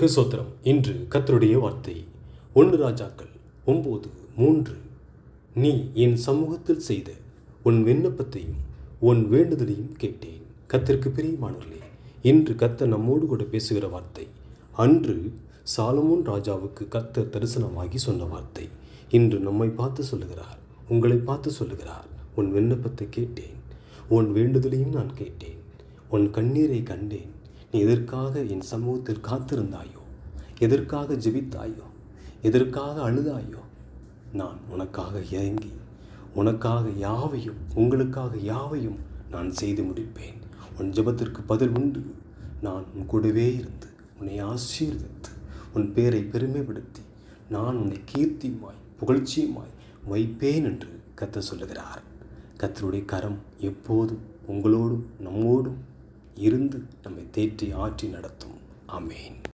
கர்த்தருக்கு சோத்திரம். இன்று கர்த்தருடைய வார்த்தை 1 ராஜாக்கள் 9:3. நீ என் சமூகத்தில் செய்த உன் விண்ணப்பத்தையும் உன் வேண்டுதலையும் கேட்டேன். கர்த்தருக்கு பிரியமானவர்களே, இன்று கர்த்தர் நம்மோடு கூட பேசுகிற வார்த்தை, அன்று சாலமோன் ராஜாவுக்கு கர்த்தர் தரிசனமாகி சொன்ன வார்த்தை இன்று நம்மை பார்த்து சொல்லுகிறார், உங்களை பார்த்து சொல்லுகிறார். உன் விண்ணப்பத்தை கேட்டேன், உன் வேண்டுதலையும் நான் கேட்டேன், உன் கண்ணீரை கண்டேன். நீ எதற்காக என் சமூகத்தில் காத்திருந்தாயோ, எதற்காக ஜெபித்தாயோ, எதற்காக அழுதாயோ, நான் உனக்காக இறங்கி உனக்காக யாவையும் உங்களுக்காக யாவையும் நான் செய்து முடிப்பேன். உன் ஜெபத்திற்கு பதில் உண்டு. நான் உன் கூடவே இருந்து உன்னை ஆசீர்வதித்து உன் பேரை பெருமைப்படுத்தி நான் உன்னை கீர்த்தியுமாய் புகழ்ச்சியுமாய் வைப்பேன் என்று கர்த்தர் சொல்லுகிறார். கர்த்தருடைய கரம் எப்போதும் உங்களோடும் நம்மோடும் இருந்து நம்மை தேற்றி ஆற்றி நடத்தும். ஆமென்.